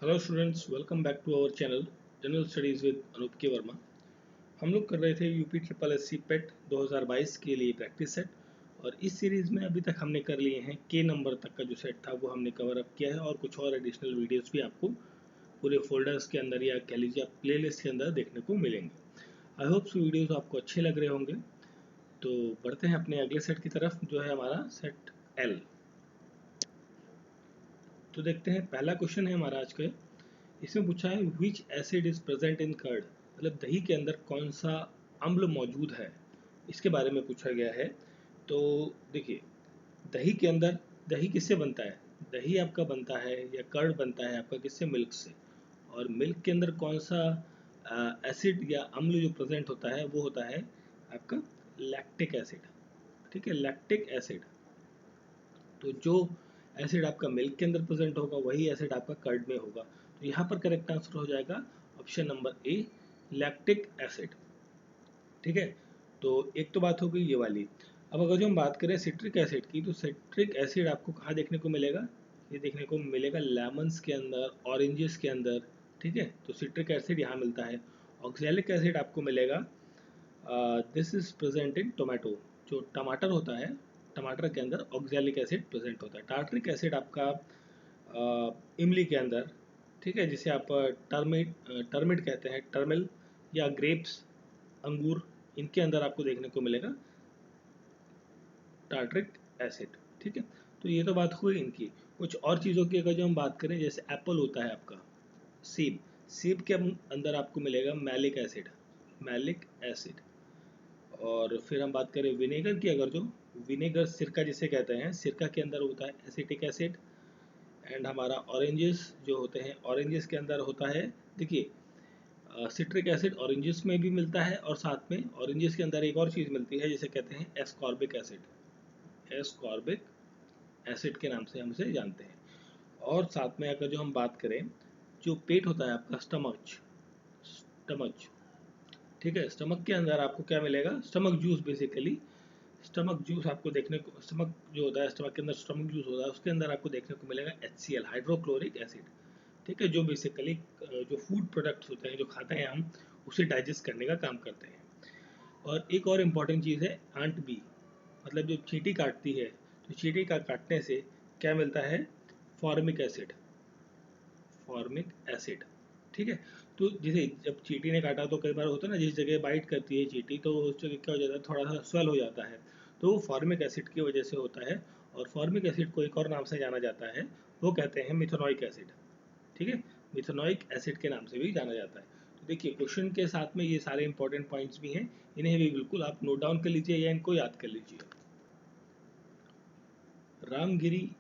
Hello students, welcome back to our channel general studies with Anoop K Verma. हम लोग कर रहे थे UP triple S C PET 2022 के लिए प्रैक्टिस सेट। और इस सीरीज़ में अभी तक हमने कर लिए हैं के नंबर तक का जो सेट था वो हमने कवर अप किया है, और कुछ और एडिशनल वीडियोस भी आपको पूरे फोल्डर्स के अंदर या कह लीजिए आप प्ले लिस्ट के अंदर देखने को मिलेंगे। आई होप सो वीडियोज़ आपको अच्छे लग रहे होंगे। तो बढ़ते हैं अपने अगले सेट की तरफ, जो है हमारा सेट एल। तो देखते हैं, पहला क्वेश्चन है हमारा आज का। इसमें पूछा है which acid is present in curd, मतलब दही के अंदर कौन सा अम्ल मौजूद है, इसके बारे में पूछा गया है। तो देखिए, दही के अंदर, दही किससे बनता है? दही आपका बनता है या कर्ड बनता है आपका किससे? मिल्क से। और मिल्क के अंदर कौन सा एसिड या अम्ल जो प्रेजेंट होता है वो होता है आपका लैक्टिक एसिड। ठीक है, लैक्टिक एसिड। तो जो एसिड आपका मिल्क के अंदर प्रेजेंट होगा वही एसिड आपका कर्ड में होगा। तो यहाँ पर करेक्ट आंसर हो जाएगा ऑप्शन नंबर ए, लैक्टिक एसिड। ठीक है, तो एक तो बात हो गई ये वाली। अब अगर जो हम बात करें सिट्रिक एसिड की, तो सिट्रिक एसिड आपको कहाँ देखने को मिलेगा? ये देखने को मिलेगा लेमन्स के अंदर, ऑरेंजेस के अंदर। ठीक है, तो सिट्रिक एसिड यहाँ मिलता है। ऑक्सैलिक एसिड आपको मिलेगा, this is present in tomato. जो टमाटर होता है, टमाटर के अंदर ऑक्सैलिक एसिड प्रेजेंट होता है। टार्टरिक एसिड आपका इमली के अंदर, ठीक है, जिसे आप टर्मिट टर्मिट कहते हैं, टर्मिल या ग्रेप्स, अंगूर, इनके अंदर आपको देखने को मिलेगा टार्टरिक एसिड। ठीक है, तो ये तो बात हुई इनकी। कुछ और चीज़ों की अगर जो हम बात करें, जैसे एप्पल होता है आपका, सेब, सेब के अंदर आपको मिलेगा मैलिक एसिड, मैलिक एसिड। और फिर हम बात करें विनेगर की, अगर जो विनेगर, सिरका जिसे कहते हैं, सिरका के अंदर होता है एसिटिक एसिड। एंड हमारा ऑरेंजेस जो होते हैं, ऑरेंजेस के अंदर होता है, देखिए, सिट्रिक एसिड ऑरेंजेस में भी मिलता है, और साथ में ऑरेंजेस के अंदर एक और चीज़ मिलती है जिसे कहते हैं एस्कॉर्बिक एसिड, एस्कॉर्बिक एसिड के नाम से हम इसे जानते हैं। और साथ में अगर जो हम बात करें, जो पेट होता है आपका, स्टमच, स्टमच, ठीक है, स्टमक के अंदर आपको क्या मिलेगा? Stomach juice basically. Stomach juice आपको देखने को, स्टमक जो होता है, स्टमक के अंदर स्टमक जूस होता है, उसके अंदर आपको देखने को मिलेगा HCl, हाइड्रोक्लोरिक एसिड। ठीक है, जो बेसिकली जो फूड प्रोडक्ट्स होते हैं जो खाते हैं हम, उसे डाइजेस्ट करने का काम करते हैं। और एक और इम्पॉर्टेंट चीज़ है आंट बी, मतलब जो चींटी काटती है, तो चींटी का काटने से क्या मिलता है? Formic acid, formic acid. ठीक है, तो जैसे जब चींटी ने काटा, तो कई बार होता है ना, जिस जगह बाइट करती है चींटी, तो उस जगह क्या हो जाता है? थोड़ा सा स्वेल हो जाता है। तो वो फॉर्मिक एसिड की वजह से होता है। और फॉर्मिक एसिड को एक और नाम से जाना जाता है, वो कहते हैं मिथेनोइक एसिड। ठीक है, मिथेनोइक एसिड के नाम से भी जाना जाता है। तो देखिए, क्वेश्चन के साथ में ये सारे इंपॉर्टेंट पॉइंट्स भी हैं, इन्हें भी बिल्कुल आप नोट डाउन कर लीजिए या इनको याद कर लीजिए। Ramgiri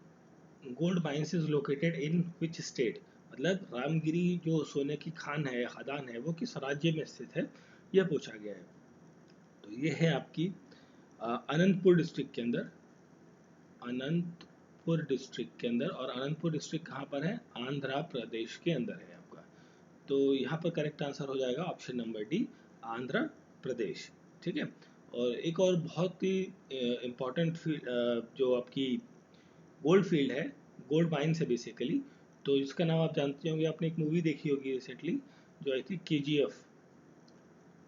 gold mines is located in which state, मतलब रामगिरी जो सोने की खान है, खदान है, वो किस राज्य में स्थित है, यह पूछा गया है। तो ये है आपकी अनंतपुर डिस्ट्रिक्ट के अंदर, अनंतपुर डिस्ट्रिक्ट के अंदर। और अनंतपुर डिस्ट्रिक्ट कहाँ पर है? आंध्र प्रदेश के अंदर है आपका। तो यहाँ पर करेक्ट आंसर हो जाएगा option number D, Andhra Pradesh. ठीक है, और एक और बहुत ही इम्पोर्टेंट जो आपकी गोल्ड फील्ड है, गोल्ड माइंस है बेसिकली। तो इसका नाम आप जानते होंगे, आपने एक मूवी देखी होगी रिसेंटली जो आई थी KGF।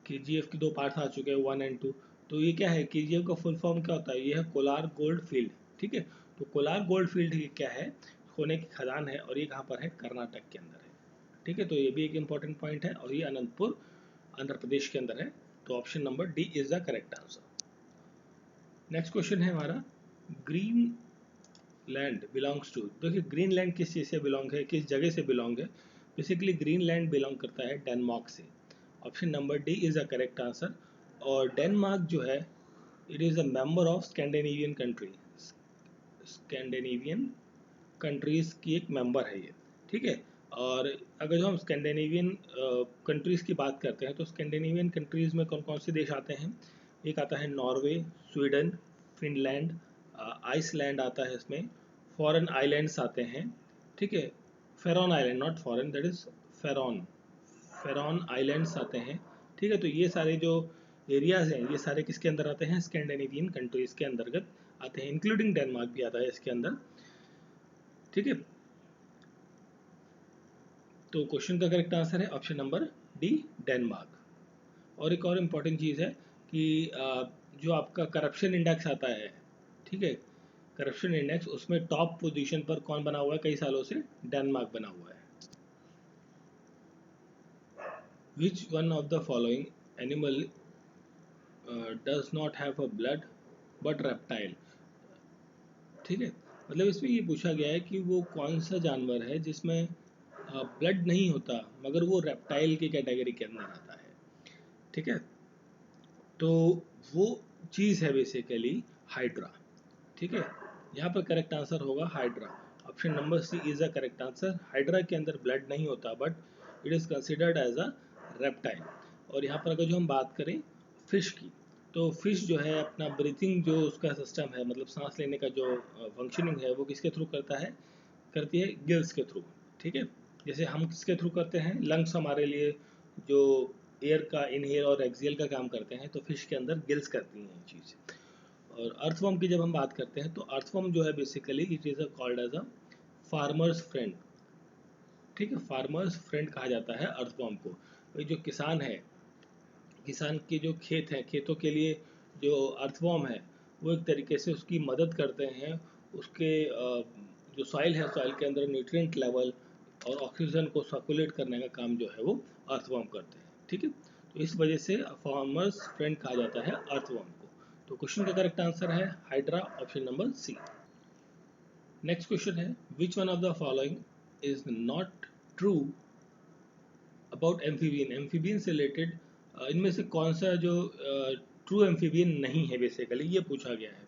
KGF के दो पार्ट आ चुके हैं, 1 और 2। तो ये क्या है, KGF का फुल फॉर्म क्या होता है? ये है कोलार गोल्ड फील्ड। ठीक है, तो कोलार गोल्ड फील्ड ये क्या है? सोने की खदान है, और ये कहाँ पर है? कर्नाटक के अंदर है। ठीक है, तो ये भी एक इंपॉर्टेंट पॉइंट है, और ये अनंतपुर आंध्र प्रदेश के अंदर है। तो option number D is the correct answer. Next question है हमारा, ग्रीन लैंड बिलोंग्स टू, देखिए ग्रीन लैंड किस चीज़ से बिलोंग है, किस जगह से बिलोंग है? बेसिकली ग्रीन लैंड बिलोंग करता है डेनमार्क से। Option number D is the correct answer. और डेनमार्क जो है, it is a member of Scandinavian country, Scandinavian countries की एक मेंबर है ये। ठीक है, और अगर जो हम स्कैंडिनेवियन कंट्रीज़ की बात करते हैं, तो स्कैंडिनेवियन कंट्रीज़ में कौन कौन से देश आते हैं? एक आता है नॉर्वे, स्वीडन, फिनलैंड, आइसलैंड आता है इसमें, फॉरेन आइलैंड्स आते हैं। ठीक है, Faroe island, not foreign, that is Faroe, Faroe islands आते हैं। ठीक है, तो ये सारे जो एरियाज हैं, ये सारे किसके अंदर आते हैं? स्कैंडिनेवियन कंट्रीज़ के अंतर्गत आते हैं, इंक्लूडिंग डेनमार्क भी आता है इसके अंदर। ठीक है, तो क्वेश्चन का करेक्ट आंसर है ऑप्शन नंबर डी, डेनमार्क। और एक और इम्पॉर्टेंट चीज़ है कि जो आपका करप्शन इंडेक्स आता है, ठीक है, करप्शन इंडेक्स, उसमें टॉप पोजीशन पर कौन बना हुआ है कई सालों से? डेनमार्क बना हुआ है। Which one of the following animal does not have a blood but reptile? ठीक है, मतलब इसमें ये पूछा गया है कि वो कौन सा जानवर है जिसमें ब्लड नहीं होता मगर वो रेप्टाइल की कैटेगरी के अंदर आता है। ठीक है, तो वो चीज़ है बेसिकली हाइड्रा। ठीक है, यहाँ पर करेक्ट आंसर होगा hydra. Option number C is the correct answer. Hydra के अंदर ब्लड नहीं होता but it is considered as a reptile. और यहाँ पर अगर जो हम बात करें फिश की, तो फिश जो है अपना ब्रीथिंग जो उसका सिस्टम है, मतलब सांस लेने का जो फंक्शनिंग है, वो किसके थ्रू करता है? करती है गिल्स के थ्रू। ठीक है, जैसे हम किसके थ्रू करते हैं? लंग्स हमारे लिए जो एयर का इनहेल और एक्सहेल का काम करते हैं, तो फिश के अंदर गिल्स करती हैं ये चीज़। और अर्थवर्म की जब हम बात करते हैं, तो अर्थवर्म जो है basically it is called as a farmers friend. ठीक है, फार्मर्स फ्रेंड कहा जाता है अर्थवर्म को। वही जो किसान है, किसान के जो खेत हैं, खेतों के लिए जो अर्थवर्म है, वो एक तरीके से उसकी मदद करते हैं। उसके जो सॉइल है, सॉइल के अंदर न्यूट्रिएंट लेवल और ऑक्सीजन को सर्कुलेट करने का काम जो है वो अर्थवर्म करते हैं। ठीक है, तो इस वजह से फार्मर्स फ्रेंड कहा जाता है अर्थवर्म को। तो क्वेश्चन का करेक्ट आंसर है hydra, option number C. Next question है, which one of the following is not true about amphibian? Amphibian से रिलेटेड इनमें से कौन सा जो ट्रू एम्फीबियन नहीं है, बेसिकली ये पूछा गया है।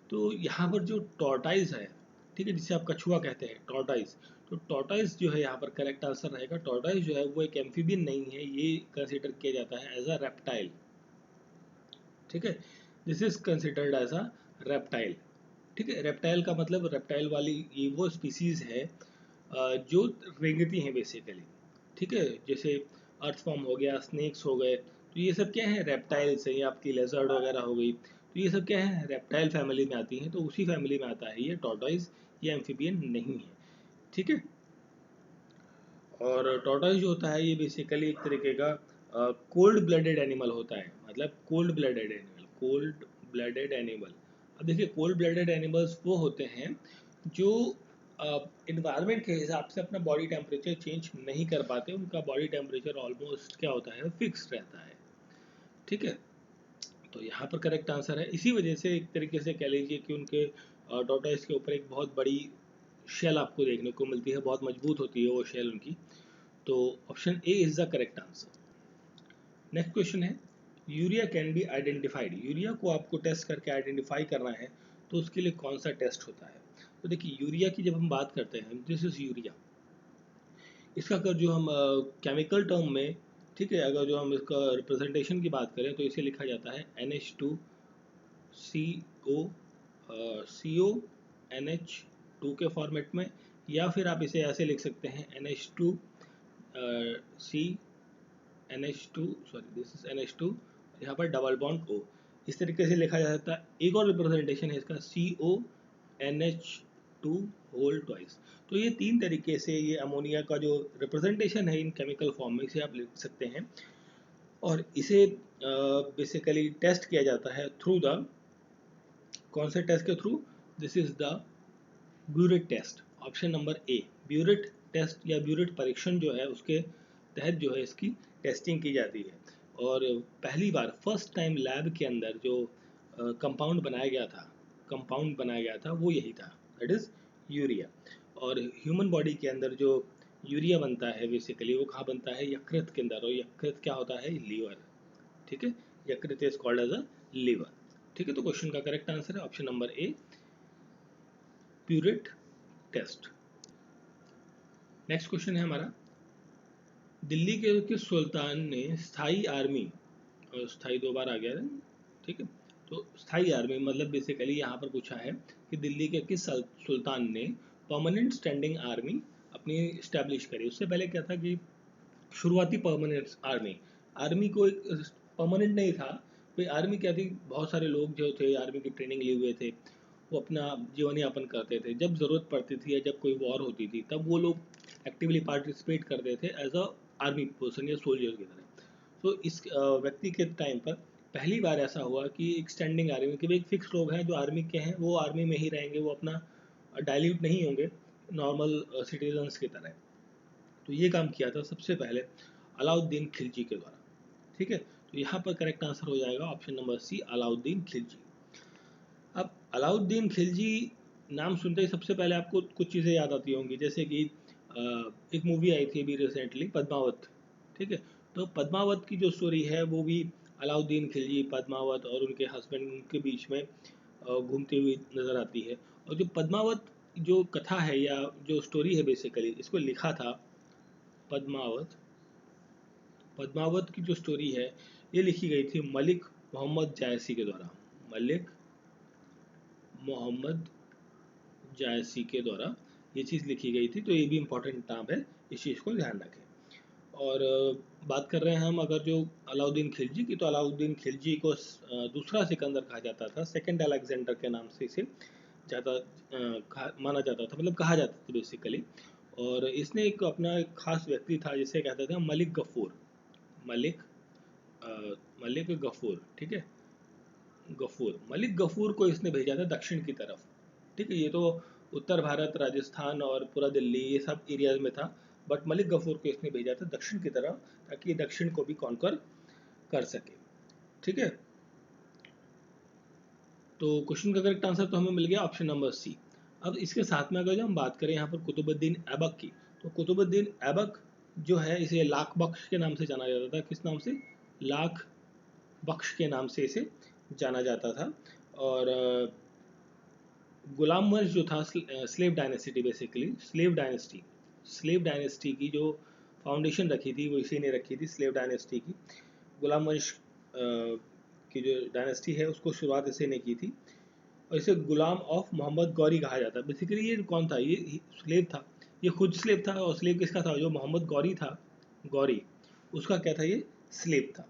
तो यहाँ पर जो टॉर्टाइज है, ठीक है, जिसे आप कछुआ कहते हैं, टॉर्टाइज, तो टॉर्टाइज जो है यहाँ पर करेक्ट आंसर रहेगा। टॉर्टाइज जो है वो एक एम्फीबियन नहीं है, ये कंसिडर किया जाता है एज अ रेप्टाइल। ठीक है, this is considered as a reptile. ठीक है, रेप्टाइल का मतलब रेप्टाइल वाली ये वो स्पीसीज है जो रेंगती हैं बेसिकली। ठीक है, जैसे अर्थवर्म हो गया, स्नेक्स हो गए, तो ये सब क्या है? रेप्टाइल्स है। ये आपकी लेजर्ड वगैरह हो गई, तो ये सब क्या है? रेप्टाइल फैमिली में आती हैं। तो उसी फैमिली में आता है ये टॉर्टोइज, ये एम्फीबियन नहीं है। ठीक है, और टॉर्टोइज जो होता है ये बेसिकली एक तरीके का कोल्ड ब्लडेड एनिमल होता है। मतलब cold blooded animal, cold blooded animal. अब देखिए, कोल्ड ब्लडेड एनिमल्स वो होते हैं जो इन्वायरमेंट के हिसाब से अपना बॉडी टेम्परेचर चेंज नहीं कर पाते। उनका बॉडी टेम्परेचर ऑलमोस्ट क्या होता है? फिक्स रहता है। ठीक है, तो यहाँ पर करेक्ट आंसर है। इसी वजह से एक तरीके से कह लीजिए कि उनके टॉर्टोइज के ऊपर एक बहुत बड़ी शेल आपको देखने को मिलती है, बहुत मजबूत होती है वो शेल उनकी। तो option A is the correct answer. Next question है, urea can be identified? Urea को आपको टेस्ट करके आइडेंटिफाई करना है, तो उसके लिए कौन सा टेस्ट होता है? तो देखिए, यूरिया की जब हम बात करते हैं, दिस इज यूरिया, इसका अगर जो हम केमिकल टर्म में, ठीक है, अगर जो हम इसका रिप्रेजेंटेशन की बात करें, तो इसे लिखा जाता है NH2CO, CO NH2 के फॉर्मेट में, या फिर आप इसे ऐसे लिख सकते हैं NH2 C NH2, sorry this is NH2, यहाँ पर डबल बॉन्ड O, इस तरीके से लिखा जा सकता है। एक और रिप्रेजेंटेशन है इसका CONH2 होल ट्वाइस। तो ये तीन तरीके से ये अमोनिया का जो रिप्रेजेंटेशन है इन केमिकल फॉर्म में, इसे आप लिख सकते हैं। और इसे बेसिकली टेस्ट किया जाता है थ्रू द, कौन से टेस्ट के थ्रू? This is the biuret test, option number A. Biuret test या ब्यूरेट परीक्षण जो है उसके तहत जो है इसकी टेस्टिंग की जाती है। और पहली बार फर्स्ट टाइम लैब के अंदर जो कंपाउंड बनाया गया था, कंपाउंड बनाया गया था वो यही था, दैट इज यूरिया। और ह्यूमन बॉडी के अंदर जो यूरिया बनता है बेसिकली वो कहाँ बनता है? यकृत के अंदर। और यकृत क्या होता है? लीवर। ठीक है, यकृत is called as a liver. ठीक है, तो क्वेश्चन का करेक्ट आंसर है option number A, biuret test. Next question है हमारा, दिल्ली के किस सुल्तान ने स्थाई आर्मी, और स्थाई दो बार आ गया है, ठीक है, तो स्थाई आर्मी मतलब बेसिकली यहाँ पर पूछा है कि दिल्ली के किस सुल्तान ने परमानेंट स्टैंडिंग आर्मी अपनी स्टैब्लिश करी? उससे पहले क्या था कि शुरुआती परमानेंट आर्मी, आर्मी को एक परमानेंट नहीं था भाई। आर्मी क्या थी? बहुत सारे लोग जो थे आर्मी की ट्रेनिंग लिए हुए थे, वो अपना जीवन यापन करते थे। जब ज़रूरत पड़ती थी या जब कोई वॉर होती थी, तब वो लोग एक्टिवली पार्टिसिपेट करते थे एज अ आर्मी पर्सन या सोल्जर की तरह। तो इस व्यक्ति के टाइम पर पहली बार ऐसा हुआ कि एक स्टैंडिंग आर्मी कि भाई फिक्स लोग हैं जो आर्मी के हैं वो आर्मी में ही रहेंगे, वो अपना डाइल्यूट नहीं होंगे नॉर्मल सिटीजन्स की तरह। तो ये काम किया था सबसे पहले अलाउद्दीन खिलजी के द्वारा। ठीक है, तो यहाँ पर करेक्ट आंसर हो जाएगा option number C, Alauddin Khilji. अब अलाउद्दीन खिलजी नाम सुनते ही सबसे पहले आपको कुछ चीज़ें याद आती होंगी, जैसे कि एक मूवी आई थी अभी रिसेंटली पद्मावत। ठीक है, तो पद्मावत की जो स्टोरी है वो भी अलाउद्दीन खिलजी, पद्मावत और उनके हस्बैंड के बीच में घूमती हुई नज़र आती है। और जो पद्मावत जो कथा है या जो स्टोरी है बेसिकली, इसको लिखा था पद्मावत। पद्मावत की जो स्टोरी है ये लिखी गई थी मलिक मोहम्मद जायसी के द्वारा। मलिक मोहम्मद जायसी के द्वारा ये चीज़ लिखी गई थी। तो ये भी इम्पोर्टेंट नाम है, इस चीज़ को ध्यान रखें। और बात कर रहे हैं हम अगर जो अलाउद्दीन खिलजी की, तो अलाउद्दीन खिलजी को दूसरा सिकंदर कहा जाता था, सेकंड अलेक्जेंडर के नाम से इसे ज़्यादा माना जाता था, मतलब कहा जाता था बेसिकली। और इसने एक अपना एक खास व्यक्ति था जिसे कहते थे मलिक गफूर। मलिक मलिक गफूर, ठीक है, गफूर, मलिक गफूर को इसने भेजा था दक्षिण की तरफ। ठीक है, ये तो उत्तर भारत, राजस्थान और पूरा दिल्ली ये सब एरियाज में था, बट मलिक गफूर को इसने भेजा था दक्षिण की तरफ ताकि ये दक्षिण को भी कॉन्कर कर सके। ठीक है, तो क्वेश्चन का करेक्ट आंसर तो हमें मिल गया ऑप्शन नंबर सी। अब इसके साथ में अगर जो हम बात करें यहाँ पर कुतुबुद्दीन ऐबक की, तो कुतुबुद्दीन ऐबक जो है इसे लाख बख्श के नाम से जाना जाता था। किस नाम से? लाख बख्श के नाम से इसे जाना जाता था। और गुलाम वंश जो था, slave dynasty, basically slave dynasty की जो फाउंडेशन रखी थी वो इसी ने रखी थी, स्लेव डायनेस्टी की। गुलाम वंश की जो डायनेस्टी है उसको शुरुआत इसी ने की थी, और इसे गुलाम ऑफ मोहम्मद गौरी कहा जाता है। बेसिकली ये कौन था? ये स्लेव था, ये खुद स्लेव था। और स्लेव किसका था? जो मोहम्मद गौरी था, गौरी, उसका क्या था? ये स्लेव था।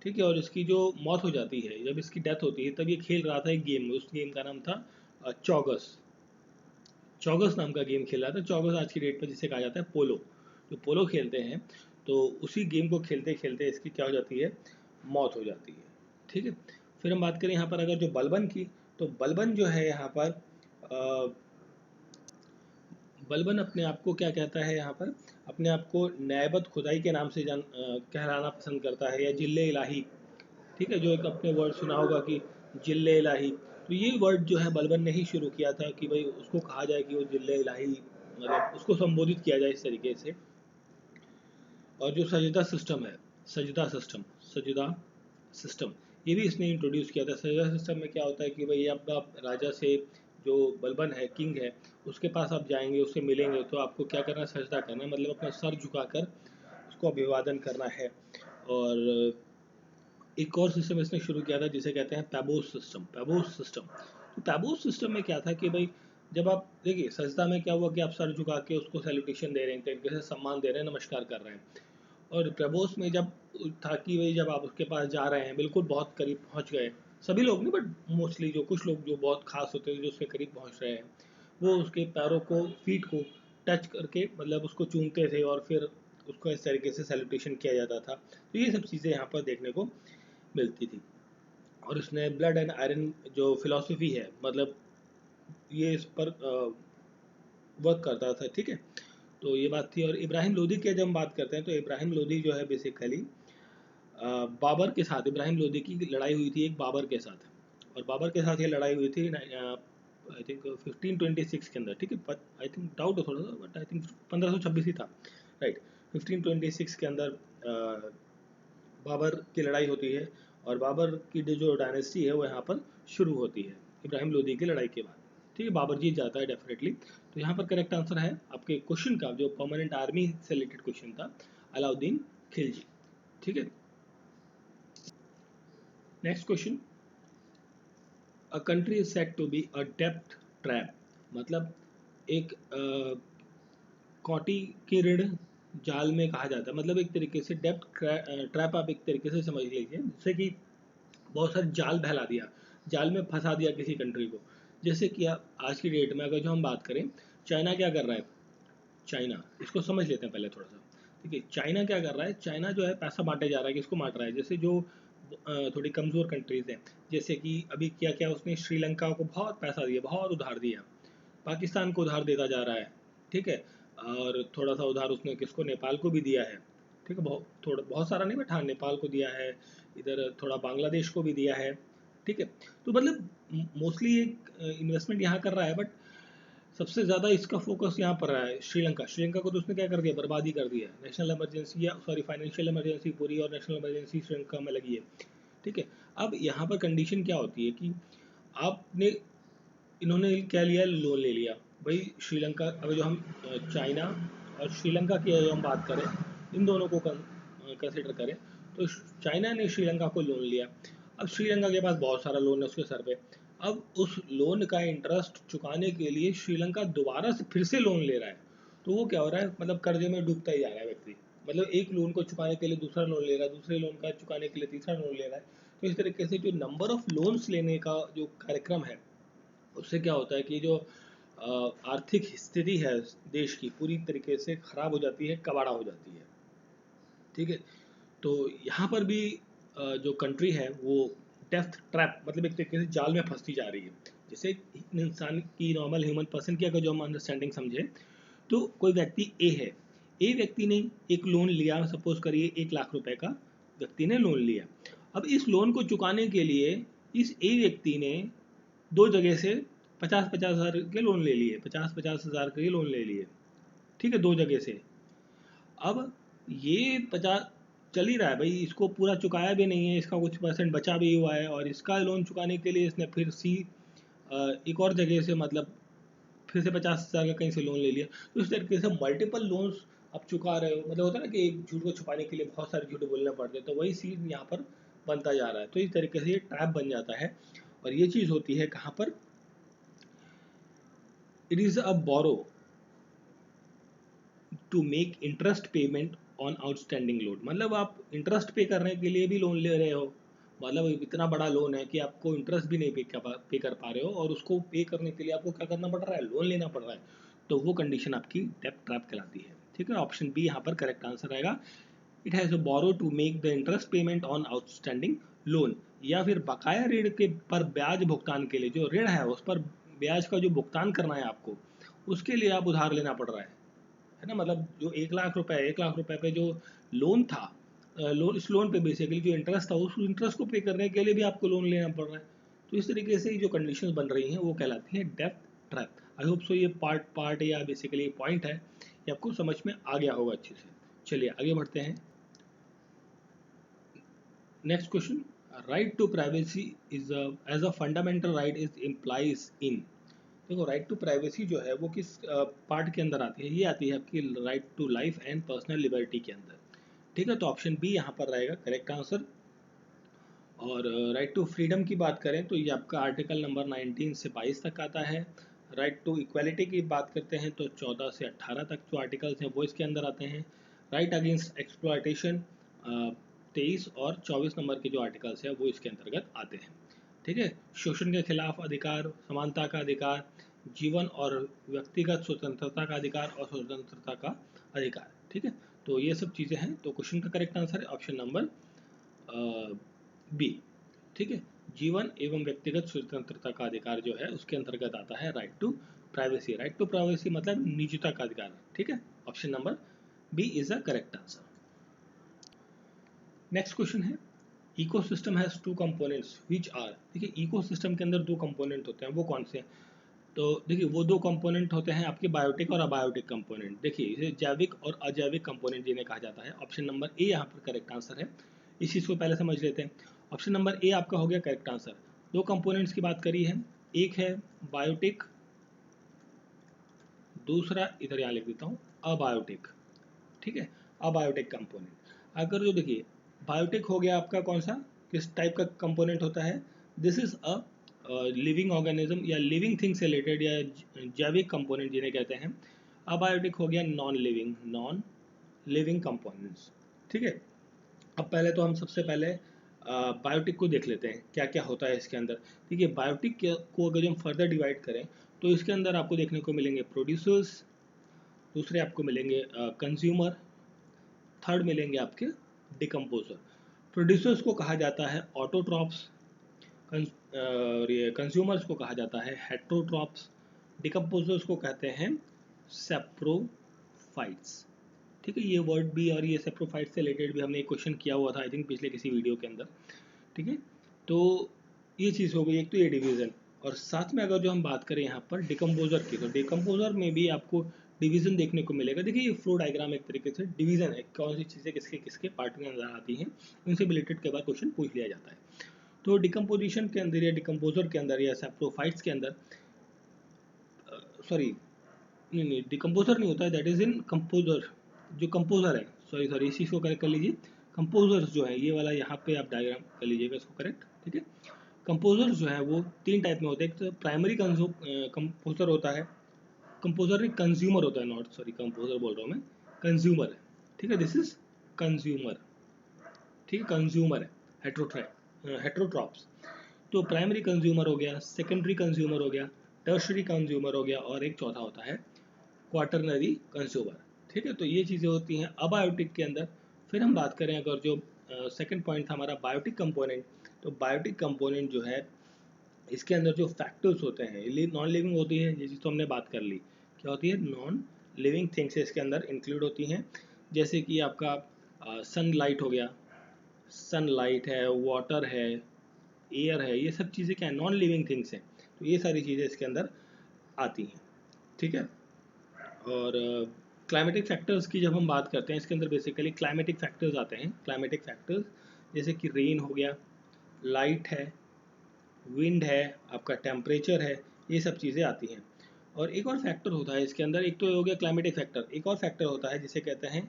ठीक है, और इसकी जो मौत हो जाती है, जब इसकी डेथ होती है, तब ये खेल रहा था एक गेम, उस गेम का नाम था चौगस। चौगस नाम का गेम खेल रहा था। चौगस आज की डेट पर जिसे कहा जाता है पोलो। जो पोलो खेलते हैं, तो उसी गेम को खेलते खेलते इसकी क्या हो जाती है? मौत हो जाती है। ठीक है, फिर हम बात करें यहाँ पर अगर जो बलबन की, तो बलबन जो है यहाँ पर बलबन अपने आप को क्या कहता है यहाँ पर? अपने आप को नैबत खुदाई के नाम से कहलाना पसंद करता है, या जिल्ले इलाही। ठीक है, जो एक अपने वर्ड सुना होगा कि जिल्ले इलाही, तो ये वर्ड जो है बलबन ने ही शुरू किया था कि भाई उसको कहा जाए कि वो जिल्ले इलाही, मतलब उसको संबोधित किया जाए इस तरीके से। और जो सजदा सिस्टम, ये भी इसने इंट्रोड्यूस किया था। सजदा सिस्टम में क्या होता है कि भाई अब आप राजा से, जो बलबन है, किंग है, उसके पास आप जाएंगे, उससे मिलेंगे, तो आपको क्या करना है? सजदा करना है, मतलब अपना सर झुकाकर उसको अभिवादन करना है। और एक और सिस्टम इसने शुरू किया था जिसे कहते हैं पैबोस सिस्टम। तो पैबोस सिस्टम में क्या था कि भाई जब आप देखिए सजदा में क्या हुआ कि आप सर झुका के उसको सैल्यूटेशन दे रहे हैं, तरीके से सम्मान दे रहे हैं, नमस्कार कर रहे हैं। और पैबोस में जब था कि भाई जब आप उसके पास जा रहे हैं, बिल्कुल बहुत करीब पहुंच गए, सभी लोग नहीं बट मोस्टली जो कुछ लोग जो बहुत खास होते हैं जो उसके करीब पहुंच रहे हैं, वो उसके पैरों को, फीट को टच करके, मतलब उसको चूमते थे और फिर उसको इस तरीके से सैल्यूटेशन किया जाता था। तो ये सब चीज़ें यहाँ पर देखने को मिलती थी। और उसने ब्लड एंड आयरन जो फिलॉसफी है, मतलब ये इस पर वर्क करता था। ठीक है, तो ये बात थी। और इब्राहिम लोदी की जब हम बात करते हैं, तो इब्राहिम लोदी जो है बेसिकली बाबर के साथ, इब्राहिम लोदी की लड़ाई हुई थी एक बाबर के साथ, और बाबर के साथ ये लड़ाई हुई थी आई थिंक 1526 के अंदर। ठीक है, आई थिंक डाउट है थोड़ा सा, बट आई थिंक 1526 ही था, राइट। 1526 के अंदर बाबर की लड़ाई होती है, और बाबर की जो डायनेस्टी है वो यहाँ पर शुरू होती है इब्राहिम लोदी की लड़ाई के बाद। ठीक है, बाबर जीत जाता है डेफिनेटली। तो यहाँ पर करेक्ट आंसर है आपके क्वेश्चन का, जो परमानेंट आर्मी से रिलेटेड क्वेश्चन था, अलाउद्दीन खिलजी। ठीक है, next question, a country is said to be a depth trap, मतलब एक कौटी की ऋण जाल में कहा जाता है, मतलब एक तरीके से डेप्थ ट्रैप आप एक तरीके से समझ लीजिए, जिससे कि बहुत सारे जाल फैला दिया, जाल में फंसा दिया किसी कंट्री को। जैसे कि आप आज की डेट में अगर जो हम बात करें, चाइना क्या कर रहा है? चाइना, इसको समझ लेते हैं पहले थोड़ा सा। ठीक है, चाइना क्या कर रहा है, चाइना जो है पैसा बांटे जा रहा है, किसको बांट रहा है, जैसे जो थोड़ी कमज़ोर कंट्रीज़ हैं, जैसे कि अभी क्या क्या उसने श्रीलंका को बहुत पैसा दिया, बहुत उधार दिया, पाकिस्तान को उधार देता जा रहा है। ठीक है, और थोड़ा सा उधार उसने किसको, नेपाल को भी दिया है। ठीक है, बहुत सारा नहीं बैठा, नेपाल को दिया है, इधर थोड़ा बांग्लादेश को भी दिया है। ठीक है, तो मतलब मोस्टली एक इन्वेस्टमेंट यहाँ कर रहा है, बट सबसे ज़्यादा इसका फोकस यहाँ पर रहा है श्रीलंका। श्रीलंका को तो उसने क्या कर दिया, बर्बादी कर दिया। नेशनल इमरजेंसी, या सॉरी फाइनेंशियल इमरजेंसी पूरी, और नेशनल इमरजेंसी श्रीलंका में लगी है। ठीक है, अब यहाँ पर कंडीशन क्या होती है कि आपने, इन्होंने क्या लिया, लोन ले लिया भाई श्रीलंका। अब जो हम चाइना और श्रीलंका की जो हम बात करें, इन दोनों को कंसिडर करें, तो चाइना ने श्रीलंका को लोन लिया। अब श्रीलंका के पास बहुत सारा लोन है उसके सर पे। अब उस लोन का इंटरेस्ट चुकाने के लिए श्रीलंका दोबारा से फिर से लोन ले रहा है। तो वो क्या हो रहा है, मतलब कर्जे में डूबता ही जा रहा है व्यक्ति। मतलब एक लोन को चुकाने के लिए दूसरा लोन ले रहा है, दूसरे लोन का चुकाने के लिए तीसरा लोन ले रहा है। तो इस तरीके से जो नंबर ऑफ लोन्स लेने का जो कार्यक्रम है, उससे क्या होता है कि जो आर्थिक स्थिति है देश की, पूरी तरीके से खराब हो जाती है, कबाड़ा हो जाती है। ठीक है, तो यहाँ पर भी जो कंट्री है वो डेथ ट्रैप, मतलब एक तरीके से जाल में फंसती जा रही है। जैसे इंसान की, नॉर्मल ह्यूमन पर्सन की अगर जो हम अंडरस्टैंडिंग समझे, तो कोई व्यक्ति ए है, ए व्यक्ति ने एक लोन लिया, सपोज करिए 1 लाख रुपए का व्यक्ति ने लोन लिया। अब इस लोन को चुकाने के लिए इस ए व्यक्ति ने दो जगह से 50-50 हज़ार के लोन ले लिए, 50-50 हज़ार के लोन ले लिए। ठीक है, दो जगह से। अब ये 50 चल ही रहा है भाई, इसको पूरा चुकाया भी नहीं है, इसका कुछ परसेंट बचा भी हुआ है, और इसका लोन चुकाने के लिए इसने फिर एक और जगह से, मतलब फिर से 50 हज़ार का कहीं से लोन ले लिया। तो इस तरीके से मल्टीपल लोन्स आप चुका रहे हो। मतलब होता है ना कि एक झूठ को छुपाने के लिए बहुत सारे झूठ बोलने पड़ते हैं, तो वही सीन यहाँ पर बनता जा रहा है। तो इस तरीके से ये ट्रैप बन जाता है। और ये चीज़ होती है कहाँ पर, it is a borrow to make interest payment on outstanding loan. मतलब आप इंटरेस्ट पे करने के लिए भी लोन ले रहे हो, मतलब इतना बड़ा लोन है कि आपको इंटरेस्ट भी नहीं पे कर पा रहे हो, और उसको पे करने के लिए आपको क्या करना पड़ रहा है, लोन लेना पड़ रहा है। तो वो कंडीशन आपकी डेब्ट ट्रैप कहलाती है। ठीक है, ऑप्शन बी यहाँ पर करेक्ट आंसर आएगा। It has borrow to make the interest payment on outstanding loan, या फिर बकाया ऋण के पर ब्याज भुगतान के लिए, जो ऋण है उस पर ब्याज का जो भुगतान करना है आपको, उसके लिए आप उधार लेना पड़ रहा है ना। मतलब जो 1 लाख रुपए पे जो लोन था, लोन, इस लोन पे बेसिकली जो इंटरेस्ट था, उस इंटरेस्ट को पे करने के लिए भी आपको लोन लेना पड़ रहा है। तो इस तरीके से जो कंडीशंस बन रही हैं वो कहलाती हैं डेब्ट ट्रैप। आई होप सो ये पार्ट या बेसिकली पॉइंट है, ये आपको समझ में आ गया होगा अच्छे से। चलिए आगे बढ़ते हैं। Next question, right to privacy is as a fundamental right is implies in. देखो, राइट टू प्राइवेसी जो है वो किस पार्ट के अंदर आती है, ये आती है आपकी right to life and personal liberty के अंदर। ठीक है, तो ऑप्शन बी यहाँ पर रहेगा करेक्ट आंसर। और राइट टू फ्रीडम की बात करें तो ये आपका आर्टिकल नंबर 19 से 22 तक आता है। राइट टू इक्वालिटी की बात करते हैं तो 14 से 18 तक जो आर्टिकल्स हैं वो इसके अंदर आते हैं। राइट अगेंस्ट एक्सप्लॉयटेशन 23 और 24 नंबर के जो आर्टिकल्स हैं वो इसके अंतर्गत आते हैं। ठीक है, शोषण के खिलाफ अधिकार, समानता का अधिकार, जीवन और व्यक्तिगत स्वतंत्रता का अधिकार और स्वतंत्रता का अधिकार। ठीक है, तो ये सब चीज़ें हैं। तो क्वेश्चन का करेक्ट आंसर है ऑप्शन नंबर बी। ठीक है, जीवन एवं व्यक्तिगत स्वतंत्रता का अधिकार जो है उसके अंतर्गत आता है right to privacy. Right to privacy मतलब निजता का अधिकार। ठीक है, option number B is a correct answer. Next question है, ecosystem has two components which are. देखिए, इकोसिस्टम के अंदर दो कंपोनेंट होते हैं, वो कौन से हैं? तो देखिए, वो दो कंपोनेंट होते हैं आपके बायोटिक और अबायोटिक कंपोनेंट। देखिए, इसे जैविक और अजैविक कंपोनेंट जिन्हें कहा जाता है। ऑप्शन नंबर ए यहाँ पर करेक्ट आंसर है। इस चीज़ को पहले समझ लेते हैं। ऑप्शन नंबर ए आपका हो गया करेक्ट आंसर। दो कंपोनेंट्स की बात करी है, एक है बायोटिक, दूसरा इधर यहाँ लिख देता हूँ अबायोटिक। ठीक है, अबायोटिक कंपोनेंट। अगर जो देखिए, बायोटिक हो गया आपका कौन सा, किस टाइप का कंपोनेंट होता है, this is a living organism या लिविंग थिंग से रिलेटेड या जैविक कंपोनेंट जिन्हें कहते हैं। अबायोटिक हो गया नॉन लिविंग कंपोनेंट्स। ठीक है, अब पहले तो हम सबसे पहले बायोटिक को देख लेते हैं क्या क्या होता है इसके अंदर। ठीक है, बायोटिक को अगर हम फर्दर डिवाइड करें तो इसके अंदर आपको देखने को मिलेंगे प्रोड्यूसर्स, दूसरे आपको मिलेंगे कंज्यूमर, थर्ड मिलेंगे आपके डिकम्पोजर। प्रोड्यूसर्स को कहा जाता है ऑटोट्रॉप्स, और ये कंज्यूमर्स को कहा जाता है हेट्रोट्रॉप्स, डिकम्पोजर्स को कहते हैं सेप्रोफाइट्स। ठीक है, ये वर्ड भी और ये सेप्रोफाइट्स से रिलेटेड भी हमने एक क्वेश्चन किया हुआ था आई थिंक पिछले किसी वीडियो के अंदर। ठीक है, तो ये चीज़ हो गई एक, तो ये डिवीज़न। और साथ में अगर जो हम बात करें यहाँ पर डिकम्पोजर की, तो डिकम्पोजर में भी आपको डिवीज़न देखने को मिलेगा। देखिए ये फ्लो डायग्राम एक तरीके से डिवीज़न है, कौन सी चीज़ें किसके किसके पार्ट में नजर आती हैं, उनसे रिलेटेड के बाद क्वेश्चन पूछ लिया जाता है। तो डिकम्पोजिशन के अंदर या डिकम्पोजर के अंदर या सेप्रोफाइट्स के अंदर, सॉरी नहीं डिकम्पोजर नहीं होता है, दैट इज इन कंपोजर। जो कंपोजर है, सॉरी इस चीज़ को करेक्ट कर लीजिए। कंपोजर्स जो है ये वाला यहाँ पे आप डायग्राम कर लीजिएगा इसको करेक्ट। ठीक है, कंपोजर्स जो है वो तीन टाइप में होते हैं। एक तो प्राइमरी कंपोजर होता है, कंपोजर नहीं कंज्यूमर होता है, नॉट सॉरी कंपोजर बोल रहा हूँ मैं, कंज्यूमर है। ठीक है, दिस इज कंज्यूमर। ठीक है, कंज्यूमर है, हेट्रोट्रॉप्स। तो प्राइमरी कंज्यूमर हो गया, सेकेंडरी कंज्यूमर हो गया, टर्शरी कंज्यूमर हो गया, और एक चौथा होता है क्वाटरनरी कंज्यूमर। ठीक है, तो ये चीज़ें होती हैं अबायोटिक के अंदर। फिर हम बात करें अगर जो सेकंड पॉइंट था हमारा बायोटिक कंपोनेंट, तो बायोटिक कंपोनेंट जो है इसके अंदर जो फैक्टर्स होते हैं, नॉन लिविंग होती है, ये चीज़ तो हमने बात कर ली। क्या होती है? नॉन लिविंग थिंग्स इसके अंदर इंक्लूड होती हैं, जैसे कि आपका सनलाइट हो गया, सनलाइट है, वाटर है, एयर है, ये सब चीज़ें क्या है? नॉन लिविंग थिंग्स हैं। तो ये सारी चीज़ें इसके अंदर आती हैं। ठीक है, और क्लाइमेटिक फैक्टर्स की जब हम बात करते हैं इसके अंदर बेसिकली क्लाइमेटिक फैक्टर्स आते हैं। क्लाइमेटिक फैक्टर्स जैसे कि रेन हो गया, लाइट है, विंड है, आपका टेम्परेचर है, ये सब चीज़ें आती हैं। और एक और फैक्टर होता है इसके अंदर, एक तो हो गया क्लाइमेटिक फैक्टर, एक और फैक्टर होता है जिसे कहते हैं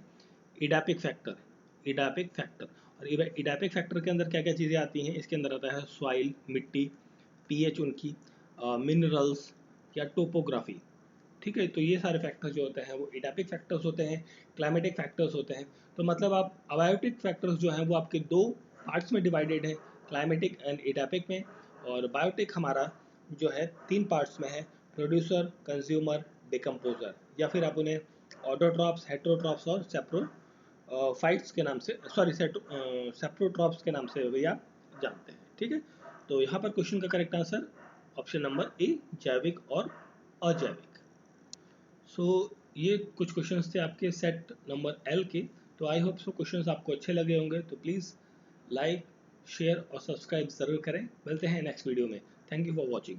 इडापिक फैक्टर। इडापिक फैक्टर, और इडापिक फैक्टर के अंदर क्या क्या चीज़ें आती हैं? इसके अंदर आता है सॉइल, मिट्टी, पीएच उनकी, मिनरल्स या टोपोग्राफी। ठीक है, तो ये सारे फैक्टर्स जो होते हैं वो इडापिक फैक्टर्स होते हैं, क्लाइमेटिक फैक्टर्स होते हैं। तो मतलब आप अबायोटिक फैक्टर्स जो हैं वो आपके दो पार्ट्स में डिवाइडेड है, क्लाइमेटिक एंड इडापिक में। और बायोटिक हमारा जो है तीन पार्ट्स में है, प्रोड्यूसर, कंज्यूमर, डिकम्पोजर, या फिर आप उन्हें ऑटोट्रॉप्स, हेट्रोट्रॉप्स और सेप्रोफाइट्स के नाम से, सॉरी सेप्रोट्रॉप्स के नाम से भी आप जानते हैं। ठीक है, तो यहाँ पर क्वेश्चन का करेक्ट आंसर ऑप्शन नंबर ए, जैविक और अजैविक। सो ये कुछ क्वेश्चंस थे आपके सेट नंबर एल के। तो आई होप सो क्वेश्चंस आपको अच्छे लगे होंगे। तो प्लीज़ लाइक, शेयर और सब्सक्राइब ज़रूर करें। मिलते हैं नेक्स्ट वीडियो में। Thank you for watching.